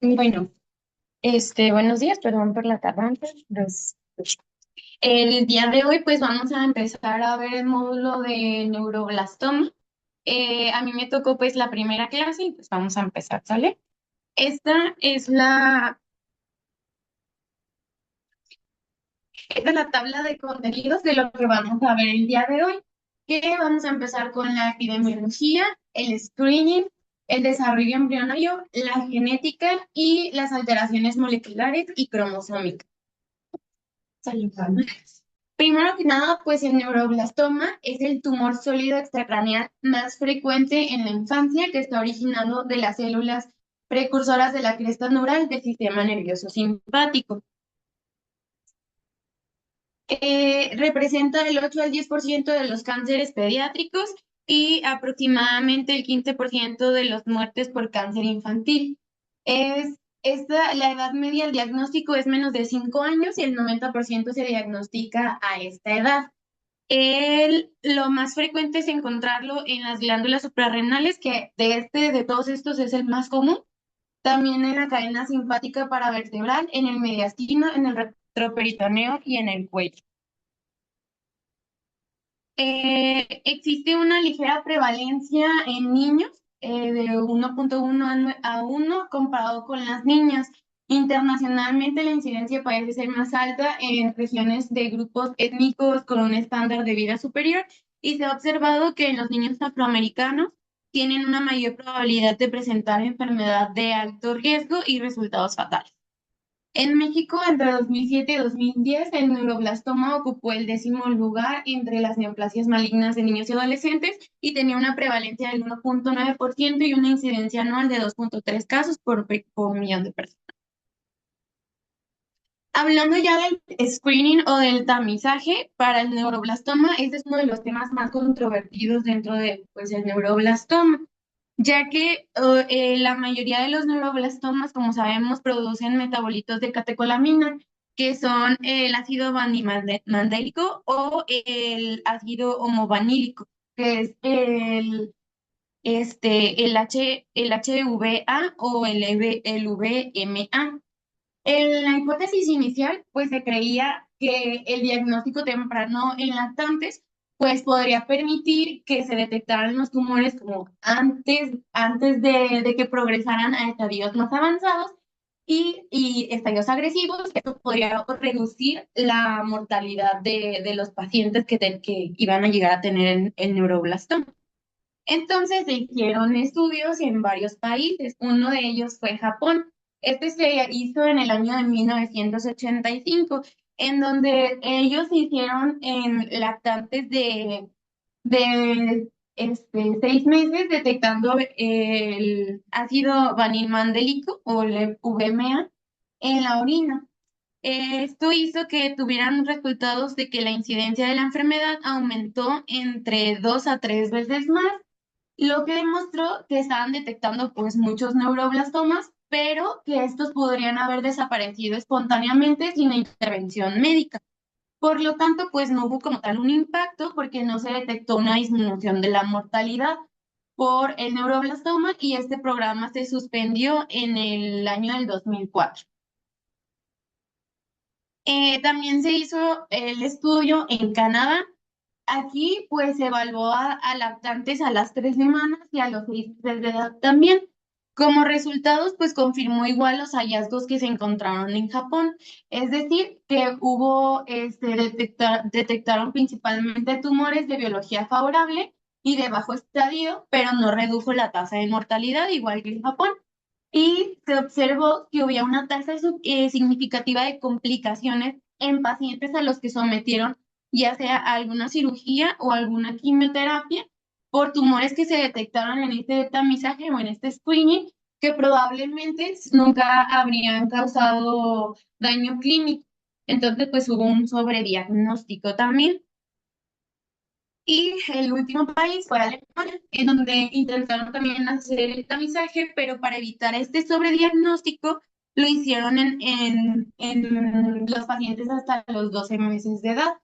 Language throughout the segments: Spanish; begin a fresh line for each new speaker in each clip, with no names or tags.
Bueno, buenos días, perdón por la tardanza. El día de hoy, pues vamos a empezar a ver el módulo de neuroblastoma. A mí me tocó pues la primera clase y pues vamos a empezar, ¿sale? Esta es la tabla de contenidos de lo que vamos a ver el día de hoy, que vamos a empezar con la epidemiología, el screening, el desarrollo embrionario, la genética y las alteraciones moleculares y cromosómicas. Salud. Primero que nada, pues el neuroblastoma es el tumor sólido extracraneal más frecuente en la infancia que está originado de las células precursoras de la cresta neural del sistema nervioso simpático. Representa el 8 al 10% de los cánceres pediátricos y aproximadamente el 15% de las muertes por cáncer infantil. La edad media del diagnóstico es menos de 5 años y el 90% se diagnostica a esta edad. Lo más frecuente es encontrarlo en las glándulas suprarrenales, que de todos estos es el más común. También en la cadena simpática paravertebral, en el mediastino, en el retroperitoneo y en el cuello. Existe una ligera prevalencia en niños de 1.1 a 1 comparado con las niñas. Internacionalmente la incidencia parece ser más alta en regiones de grupos étnicos con un estándar de vida superior y se ha observado que los niños afroamericanos tienen una mayor probabilidad de presentar enfermedad de alto riesgo y resultados fatales. En México, entre 2007 y 2010, el neuroblastoma ocupó el 10º lugar entre las neoplasias malignas de niños y adolescentes y tenía una prevalencia del 1.9% y una incidencia anual de 2.3 casos por millón de personas. Hablando ya del screening o del tamizaje para el neuroblastoma, este es uno de los temas más controvertidos dentro de pues, el neuroblastoma, ya que la mayoría de los neuroblastomas, como sabemos, producen metabolitos de catecolamina, que son el ácido vandélico o el ácido homovanílico, que es el HVA o el VMA. En la hipótesis inicial, pues se creía que el diagnóstico temprano en lactantes, pues podría permitir que se detectaran los tumores como antes de que progresaran a estadios más avanzados y estadios agresivos. Esto podría reducir la mortalidad de los pacientes que iban a llegar a tener el neuroblastoma. Entonces se hicieron estudios en varios países. Uno de ellos fue Japón. Este se hizo en el año de 1985, en donde ellos hicieron en lactantes de 6 meses detectando el ácido vanilmandélico o el VMA en la orina. Esto hizo que tuvieran resultados de que la incidencia de la enfermedad aumentó entre 2 a 3 veces más, lo que demostró que estaban detectando pues muchos neuroblastomas, pero que estos podrían haber desaparecido espontáneamente sin la intervención médica. Por lo tanto, pues no hubo como tal un impacto porque no se detectó una disminución de la mortalidad por el neuroblastoma y este programa se suspendió en el año del 2004. También se hizo el estudio en Canadá. Aquí pues se evaluó a lactantes a las 3 semanas y a los 6 meses de edad también. Como resultados, pues confirmó igual los hallazgos que se encontraron en Japón. Es decir, que detectaron principalmente tumores de biología favorable y de bajo estadio, pero no redujo la tasa de mortalidad, igual que en Japón. Y se observó que había una tasa significativa de complicaciones en pacientes a los que sometieron ya sea alguna cirugía o alguna quimioterapia por tumores que se detectaron en este tamizaje o en este screening, que probablemente nunca habrían causado daño clínico. Entonces, pues hubo un sobrediagnóstico también. Y el último país fue Alemania, en donde intentaron también hacer el tamizaje, pero para evitar este sobrediagnóstico, lo hicieron en los pacientes hasta los 12 meses de edad.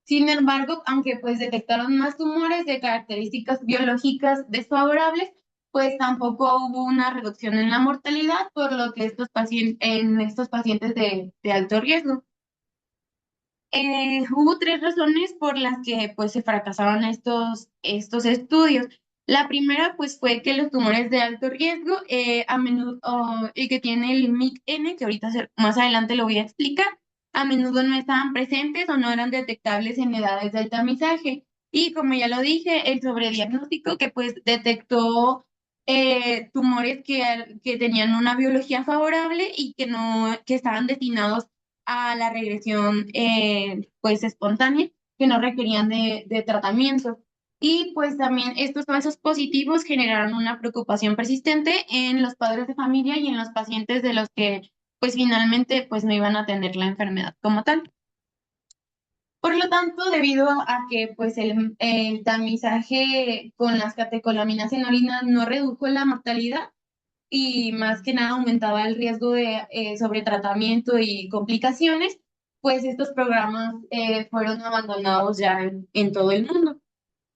Sin embargo, aunque pues detectaron más tumores de características biológicas desfavorables, pues tampoco hubo una reducción en la mortalidad, por lo que en estos pacientes de alto riesgo. Hubo tres razones por las que pues se fracasaron estos estudios. La primera pues fue que los tumores de alto riesgo a menudo y que tiene el MIC-N, que ahorita más adelante lo voy a explicar, a menudo no estaban presentes o no eran detectables en edades del tamizaje. Y como ya lo dije, el sobrediagnóstico que pues detectó tumores que tenían una biología favorable y que no, que estaban destinados a la regresión pues espontánea, que no requerían de tratamiento. Y pues también estos falsos positivos generaron una preocupación persistente en los padres de familia y en los pacientes de los que pues finalmente pues no iban a tener la enfermedad como tal. Por lo tanto, debido a que pues el tamizaje con las catecolaminas en orina no redujo la mortalidad, y más que nada aumentaba el riesgo de sobretratamiento y complicaciones, pues estos programas fueron abandonados ya en todo el mundo.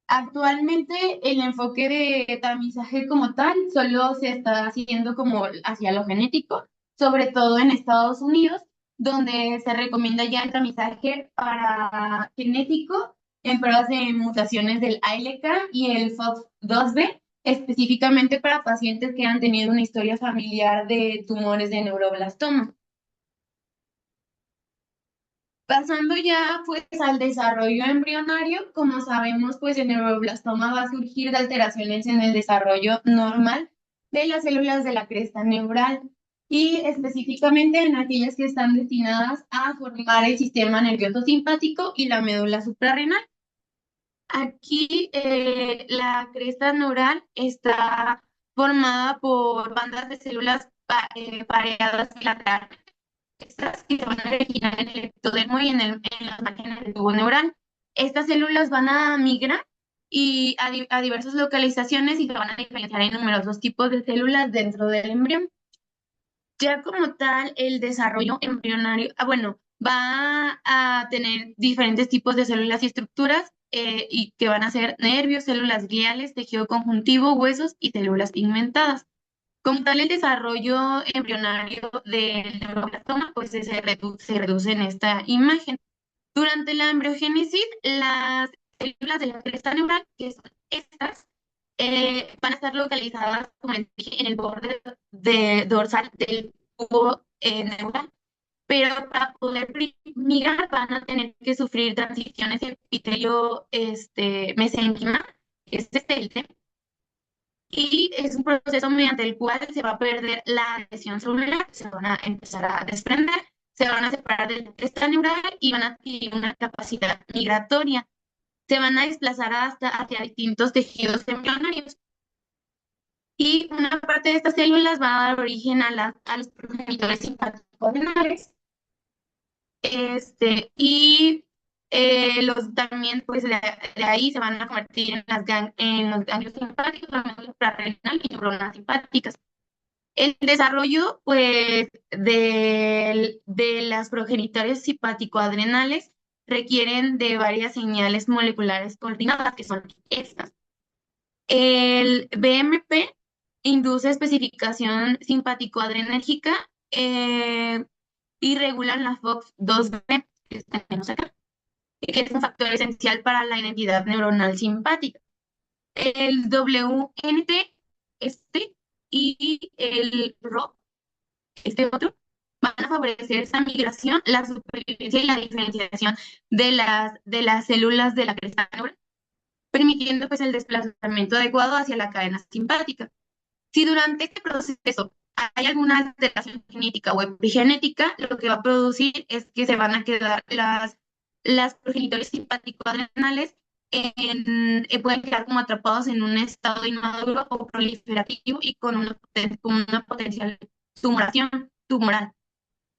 Actualmente el enfoque de tamizaje como tal solo se está haciendo como hacia lo genético, sobre todo en Estados Unidos, donde se recomienda ya el tamizaje para genético en pruebas de mutaciones del AILECA y el FOXP2B, específicamente para pacientes que han tenido una historia familiar de tumores de neuroblastoma. Pasando ya pues al desarrollo embrionario, como sabemos pues el neuroblastoma va a surgir de alteraciones en el desarrollo normal de las células de la cresta neural y específicamente en aquellas que están destinadas a formar el sistema nervioso simpático y la médula suprarrenal. Aquí la cresta neural está formada por bandas de células pareadas bilateralmente estas que se van a originar en el ectodermo y en las márgenes del tubo neural. Estas células van a migrar y a diversas localizaciones y se van a diferenciar en numerosos tipos de células dentro del embrión. Ya como tal, el desarrollo embrionario, bueno, va a tener diferentes tipos de células y estructuras y que van a ser nervios, células gliales, tejido conjuntivo, huesos y células pigmentadas. Como tal, el desarrollo embrionario del neuroblastoma pues se reduce en esta imagen. Durante la embriogénesis, las células de la cresta neural, que son estas, van a estar localizadas, como les dije, en el borde dorsal del tubo neural. Pero para poder migrar van a tener que sufrir transiciones de epitelio mesénquima, que es este, y es un proceso mediante el cual se va a perder la adhesión celular, se van a empezar a desprender, se van a separar del cresta neural y van a adquirir una capacidad migratoria. Se van a desplazar hacia distintos tejidos embrionarios. Y una parte de estas células va a dar origen a los progenitores simpático-adrenales. Y también, pues, de ahí se van a convertir en los ganglios simpáticos, la médula suprarrenal y neuronas simpáticas. El desarrollo, pues, de las progenitores simpático-adrenales requieren de varias señales moleculares coordinadas, que son estas. El BMP induce especificación simpático-adrenérgica y regulan la FOX2B, que tenemos acá, que es un factor esencial para la identidad neuronal simpática. El WNT, y el RO, otro, van a favorecer esa migración, la supervivencia y la diferenciación de las células de la cresta neural, permitiendo pues el desplazamiento adecuado hacia la cadena simpática. Si durante este proceso hay alguna alteración genética o epigenética, lo que va a producir es que se van a quedar las progenitores simpático-adrenales pueden quedar como atrapados en un estado inmaduro o proliferativo y con una potencial tumoral.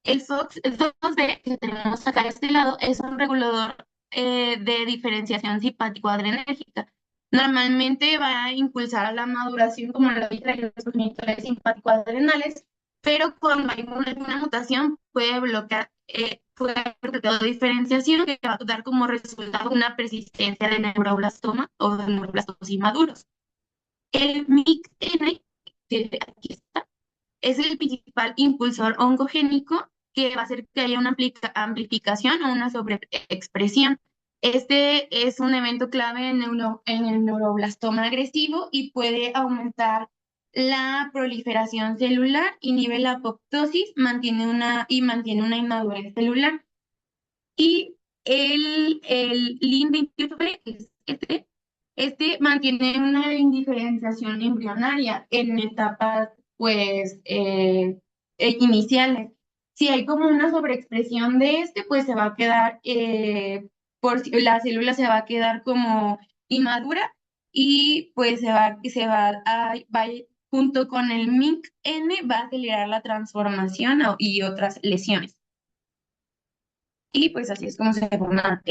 El FOX2B que tenemos acá a este lado es un regulador de diferenciación simpático-adrenérgica. Normalmente va a impulsar a la maduración, como lo dije, de los progenitores simpático-adrenales, pero cuando hay una mutación puede bloquear la diferenciación que va a dar como resultado una persistencia de neuroblastoma o de neuroblastos inmaduros. El MIC-N, que aquí está, es el principal impulsor oncogénico que va a hacer que haya una amplificación o una sobreexpresión. Este es un evento clave en el neuroblastoma agresivo y puede aumentar la proliferación celular, inhibe la apoptosis, mantiene una inmadurez celular. Y el LIN28B, que es este mantiene una indiferenciación embrionaria en etapas, pues, iniciales. Si hay como una sobreexpresión de este, pues se va a quedar, la célula se va a quedar como inmadura y pues junto con el MINC-N va a acelerar la transformación y otras lesiones. Y pues así es como se forman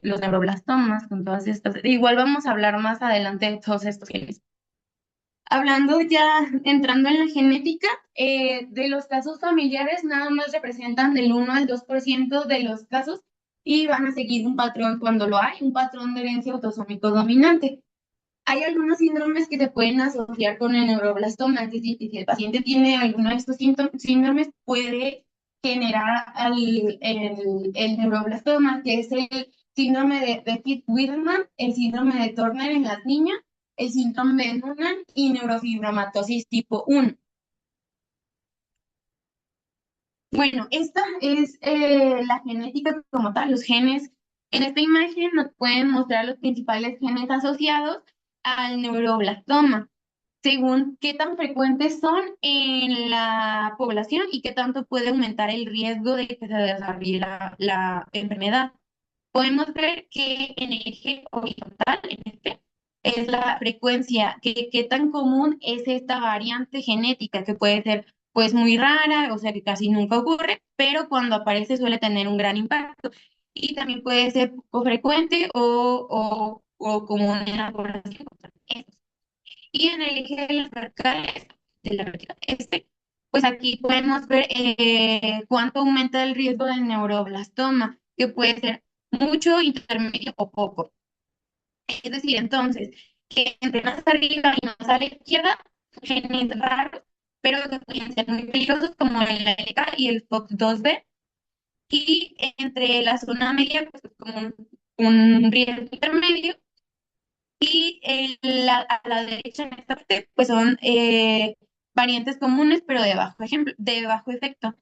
los neuroblastomas con todas estas. Igual vamos a hablar más adelante de todos estos genes. Hablando ya, entrando en la genética, de los casos familiares nada más representan del 1 al 2% de los casos y van a seguir un patrón cuando lo hay, un patrón de herencia autosómico dominante. Hay algunos síndromes que se pueden asociar con el neuroblastoma, es decir, que si el paciente tiene alguno de estos síndromes, puede generar el neuroblastoma, que es el síndrome de Pitt-Wiedemann, el síndrome de Turner en las niñas, el síndrome de Noonan y neurofibromatosis tipo 1. Bueno, esta es la genética como tal, los genes. En esta imagen nos pueden mostrar los principales genes asociados al neuroblastoma, según qué tan frecuentes son en la población y qué tanto puede aumentar el riesgo de que se desarrolle la enfermedad. Podemos ver que en el eje horizontal, en este, es la frecuencia, qué tan común es esta variante genética, que puede ser pues muy rara, o sea que casi nunca ocurre, pero cuando aparece suele tener un gran impacto. Y también puede ser poco frecuente o común en la población. Y en el eje de las verticales, pues aquí podemos ver cuánto aumenta el riesgo del neuroblastoma, que puede ser mucho, intermedio o poco. Es decir, entonces, que entre más arriba y más a la izquierda, genes raros, pero que pueden ser muy peligrosos, como el LK y el FOX2B, y entre la zona media, pues como un riesgo intermedio, y a la derecha en esta parte, pues son variantes comunes, pero de bajo efecto,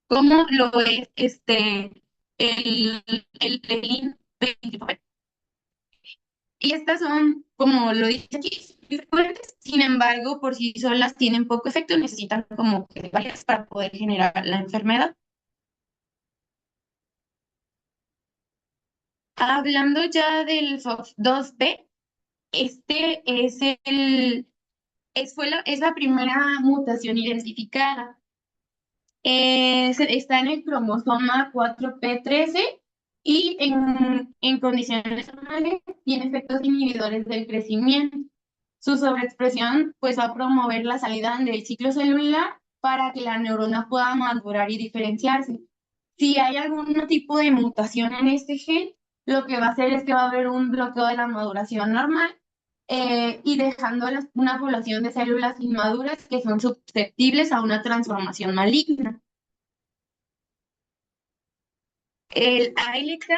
como lo es el IN29. Y estas son, como lo dice aquí, muy frecuentes, sin embargo, por sí solas tienen poco efecto, necesitan como que varias para poder generar la enfermedad. Hablando ya del FOX2B, este es es la primera mutación identificada. Está en el cromosoma 4p13 y en condiciones normales tiene efectos inhibidores del crecimiento. Su sobreexpresión pues va a promover la salida del ciclo celular para que la neurona pueda madurar y diferenciarse. Si hay algún tipo de mutación en este gen, lo que va a hacer es que va a haber un bloqueo de la maduración normal y dejando una población de células inmaduras que son susceptibles a una transformación maligna. El ALK,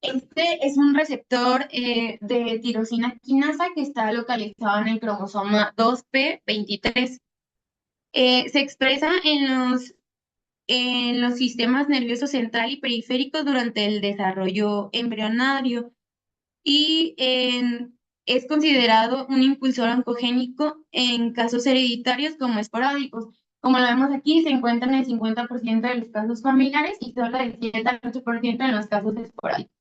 este es un receptor de tirosina quinasa que está localizado en el cromosoma 2p23. Se expresa en los sistemas nerviosos central y periférico durante el desarrollo embrionario y es considerado un impulsor oncogénico en casos hereditarios como esporádicos. Como lo vemos aquí, se encuentra en el 50% de los casos familiares y solo el 7 al 8% en los casos esporádicos.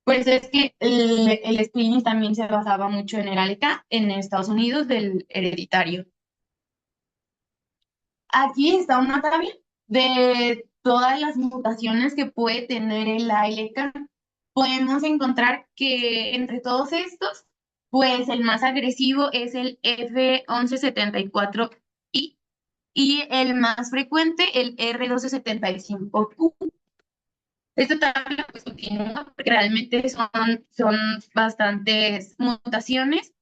Por eso es que el screening también se basaba mucho en el ALK en Estados Unidos del hereditario. Aquí está una tabla de todas las mutaciones que puede tener el ALK. Podemos encontrar que entre todos estos, pues el más agresivo es el F1174I y el más frecuente el R1275Q. Esta tabla pues continúa porque realmente son bastantes mutaciones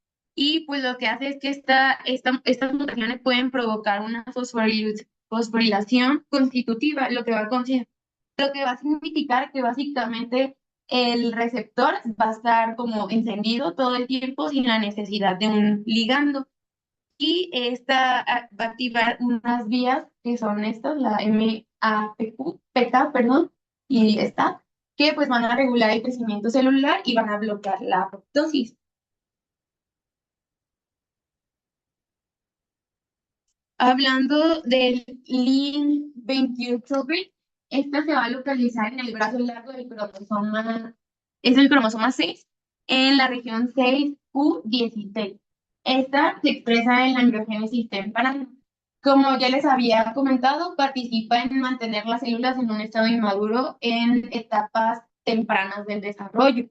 y pues lo que hace es que estas mutaciones pueden provocar una fosforilación constitutiva, lo que va a significar que básicamente el receptor va a estar como encendido todo el tiempo sin la necesidad de un ligando. Y esta va a activar unas vías que son estas, la MAPQ, PK, perdón, y esta, que pues van a regular el crecimiento celular y van a bloquear la apoptosis. Hablando del Lin 28B, esta se va a localizar en el brazo largo del cromosoma, es el cromosoma 6, en la región 6Q16. Esta se expresa en la embriogénesis temprana. Como ya les había comentado, participa en mantener las células en un estado inmaduro en etapas tempranas del desarrollo.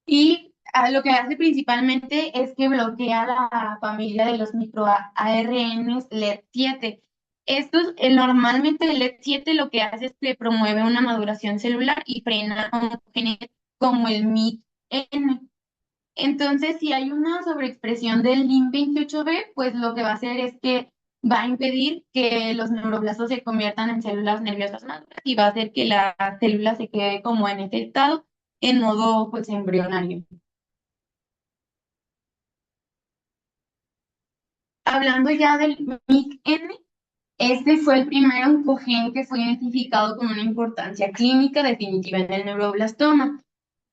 Y lo que hace principalmente es que bloquea la familia de los microARNs LED7. Estos, normalmente el LED7 lo que hace es que promueve una maduración celular y frena genes como el MYC-N. Entonces, si hay una sobreexpresión del LIN28B, pues lo que va a hacer es que va a impedir que los neuroblastos se conviertan en células nerviosas maduras y va a hacer que la célula se quede como en ese estado, en modo pues embrionario. Hablando ya del MYC-N, este fue el primer oncogen que fue identificado con una importancia clínica definitiva en el neuroblastoma.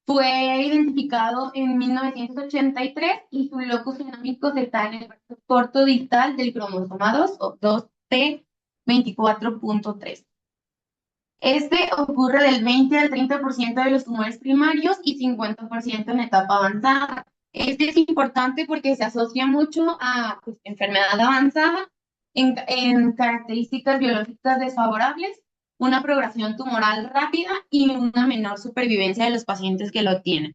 Fue identificado en 1983 y su locus genómico está en el brazo corto distal del cromosoma 2 o 2p24.3. Este ocurre del 20 al 30% de los tumores primarios y 50% en etapa avanzada. Este es importante porque se asocia mucho a pues, enfermedad avanzada en características biológicas desfavorables, una progresión tumoral rápida y una menor supervivencia de los pacientes que lo tienen.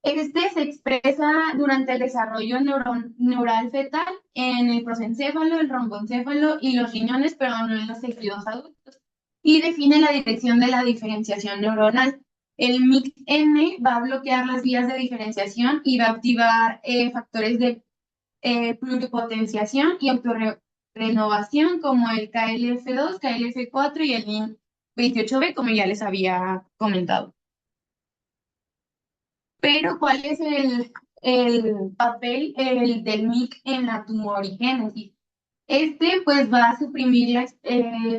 Este se expresa durante el desarrollo neural fetal en el prosencéfalo, el romboencéfalo y los riñones, pero no en los tejidos adultos. Y define la dirección de la diferenciación neuronal. El MYC-N va a bloquear las vías de diferenciación y va a activar factores de pluripotenciación y autorrenovación como el KLF2, KLF4 y el LIN28B, como ya les había comentado. Pero, ¿cuál es el papel del MYC en la tumorigénesis? Este, pues, va a suprimir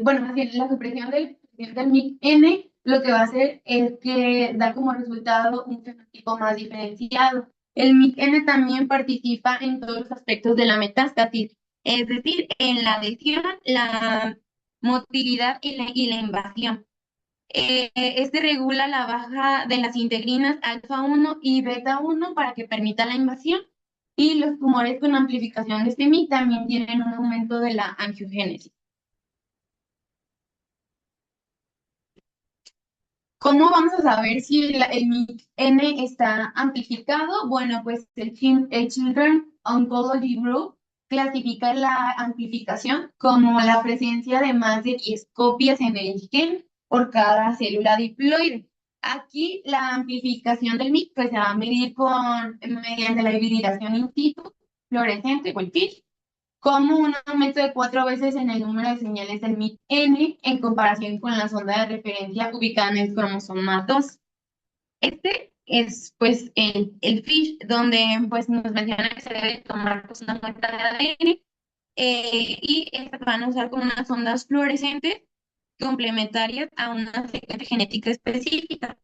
bueno, más bien, la supresión del MYC-N, lo que va a hacer es que da como resultado un fenotipo más diferenciado. El MYC-N también participa en todos los aspectos de la metástasis, es decir, en la adhesión, la motilidad y la invasión. Este regula la baja de las integrinas alfa 1 y beta 1 para que permita la invasión. Y los tumores con amplificación de este MYC también tienen un aumento de la angiogénesis. ¿Cómo vamos a saber si el MYC-N está amplificado? Bueno, pues el Children Oncology Group clasifica la amplificación como la presencia de más de 10 copias en el gen por cada célula diploide. Aquí la amplificación del MYC pues, se va a medir mediante la hibridación in situ, fluorescente o el FISH, como un aumento de 4 veces en el número de señales del MYC-N en comparación con la sonda de referencia ubicada en el cromosoma 2. Este es pues el FISH, donde pues nos menciona que se debe tomar pues, una muestra de ADN y estas van a usar como unas ondas fluorescentes complementarias a una secuencia genética específica.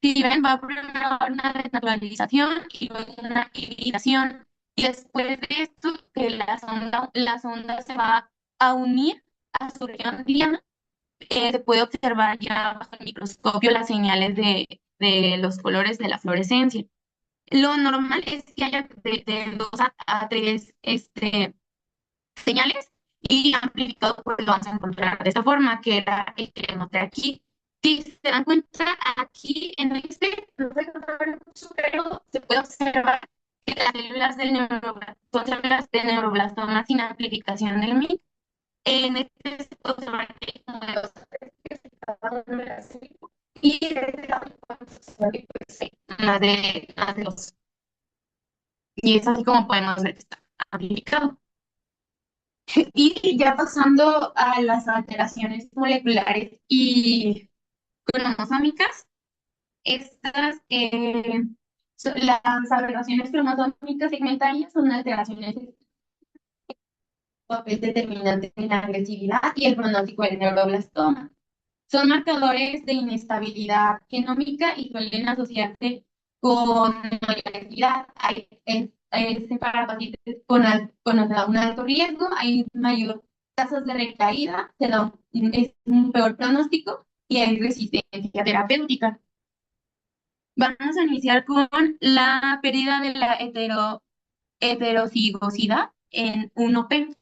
Si ven, va primero una desnaturalización y luego una hibridación. Y después de esto, que la sonda se va a unir a su región diana, se puede observar ya bajo el microscopio las señales de los colores de la fluorescencia. Lo normal es que haya de 2 a 3 señales y amplificado pues lo vamos a encontrar de esta forma, que era el que les mostré aquí. Si se dan cuenta, aquí en no se controla mucho, pero se puede observar que las células del neuroblastoma son células de neuroblastoma sin amplificación del MYC. En este se puede observar que hay como de 2 a 3 que se cada una de las células, y de este lado podemos observar que pues, más de 2. Y es así como podemos ver que está amplificado. Y ya pasando a las alteraciones moleculares y cromosómicas, estas, las aberraciones cromosómicas segmentarias son alteraciones de papel determinante en la agresividad y el pronóstico del neuroblastoma. Son marcadores de inestabilidad genómica y suelen asociarse con mayor agresividad. Para pacientes con un alto riesgo, hay mayor tasas de recaída, es un peor pronóstico y hay resistencia terapéutica. Vamos a iniciar con la pérdida de la heterocigosidad en 1P.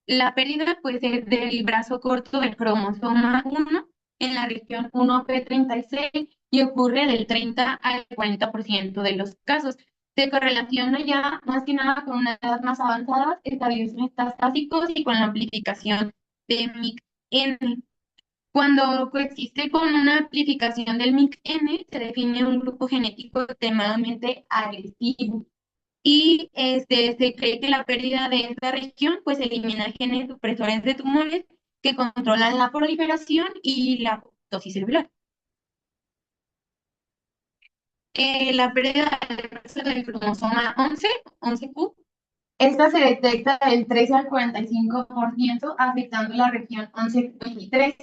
La pérdida puede ser del brazo corto del cromosoma 1 en la región 1P36 y ocurre del 30 al 40% de los casos. Se correlaciona ya más que nada con una edad más avanzada, estadios metastásicos y con la amplificación de MYC-N. Cuando coexiste con una amplificación del MYC-N, se define un grupo genético extremadamente agresivo. Y se cree que la pérdida de esta región pues elimina genes supresores de tumores que controlan la proliferación y la apoptosis celular. La pérdida del cromosoma 11Q, esta se detecta del 13 al 45%, afectando la región 1123.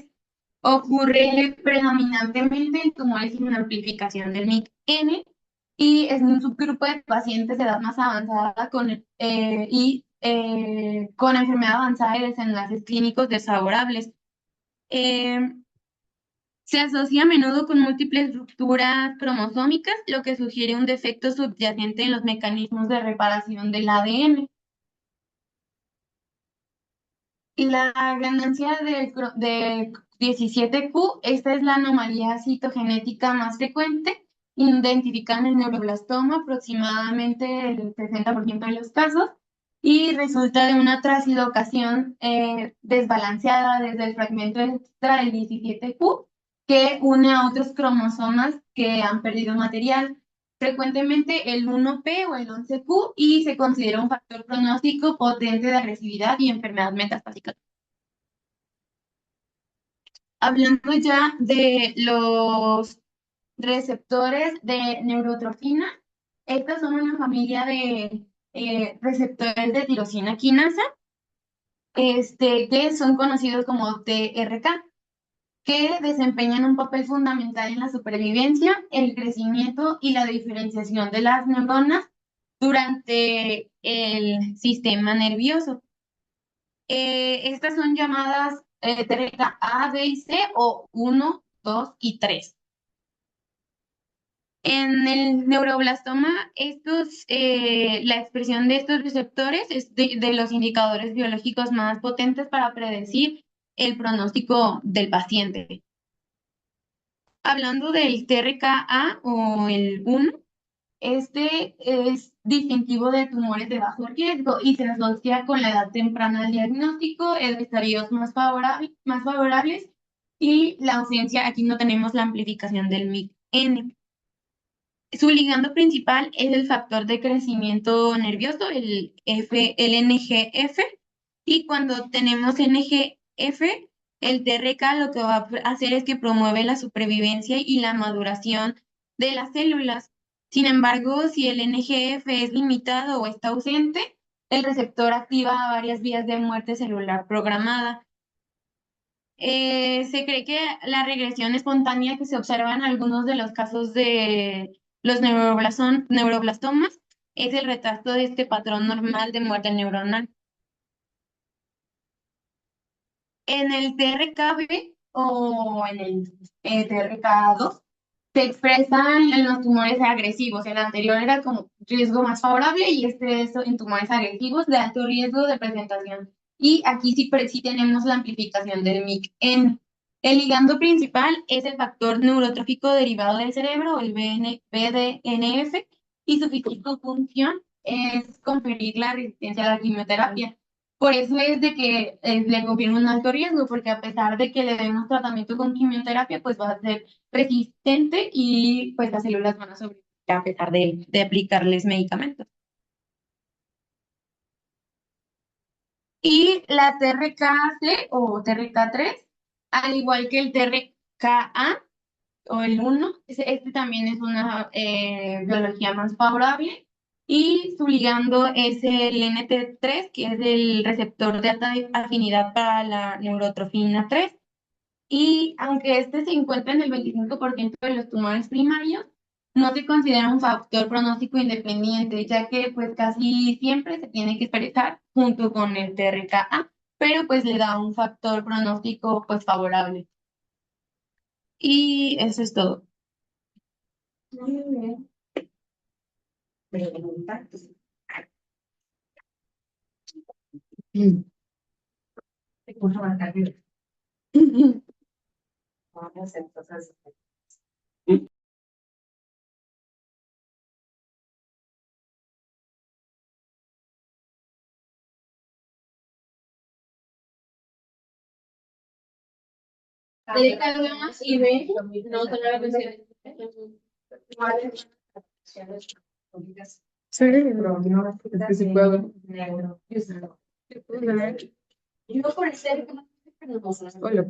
Ocurre predominantemente en tumores sin amplificación del MYC-N y es un subgrupo de pacientes de edad más avanzada con enfermedad avanzada y desenlaces clínicos desfavorables. Eh, Se asocia a menudo con múltiples rupturas cromosómicas, lo que sugiere un defecto subyacente en los mecanismos de reparación del ADN. La ganancia de 17Q, esta es la anomalía citogenética más frecuente, identificada en el neuroblastoma aproximadamente el 60% de los casos y resulta de una translocación desbalanceada desde el fragmento extra del 17Q que une a otros cromosomas que han perdido material, frecuentemente el 1P o el 11Q, y se considera un factor pronóstico potente de agresividad y enfermedad metastásica. Hablando ya de los receptores de neurotrofina, estas son una familia de receptores de tirosina quinasa, que son conocidos como TRK, que desempeñan un papel fundamental en la supervivencia, el crecimiento y la diferenciación de las neuronas durante el sistema nervioso. Estas son llamadas TRK A, B y C o 1, 2 y 3. En el neuroblastoma, la expresión de estos receptores es de los indicadores biológicos más potentes para predecir el pronóstico del paciente. Hablando del TRKA o el 1, este es distintivo de tumores de bajo riesgo y se asocia con la edad temprana del diagnóstico, el estadios más favorables y la ausencia, aquí no tenemos la amplificación del MYC-N. Su ligando principal es el factor de crecimiento nervioso, el NGF, y cuando tenemos NGF, el TRK lo que va a hacer es que promueve la supervivencia y la maduración de las células. Sin embargo, si el NGF es limitado o está ausente, el receptor activa varias vías de muerte celular programada. Se cree que la regresión espontánea que se observa en algunos de los casos de los neuroblastomas es el retraso de este patrón normal de muerte neuronal. En el TRKB o en el TRK2 se expresan en los tumores agresivos. El anterior era como riesgo más favorable y este es en tumores agresivos de alto riesgo de presentación. Y aquí sí tenemos la amplificación del MYC-N. El ligando principal es el factor neurotrófico derivado del cerebro, el BDNF, y su función es conferir la resistencia a la quimioterapia. Por eso es de que le confiere un alto riesgo, porque a pesar de que le demos tratamiento con quimioterapia, pues va a ser resistente y pues las células van a sobrevivir. a pesar de aplicarles medicamentos. Y la TRKC o TRK3, al igual que el TRKA o el 1, este también es una biología más favorable. Y su ligando es el NT3, que es el receptor de alta afinidad para la neurotrofina 3. Y aunque este se encuentra en el 25% de los tumores primarios, no se considera un factor pronóstico independiente, ya que pues casi siempre se tiene que expresar junto con el TRKA, pero pues le da un factor pronóstico pues favorable. Y eso es todo.
Muy bien. Pregunta. Te puso a marcar. Vamos entonces.
Dedica algo más y ve, no solo la cuestión.
Sí, pero no, es que sí puedo.
Yo por ser,
Hola,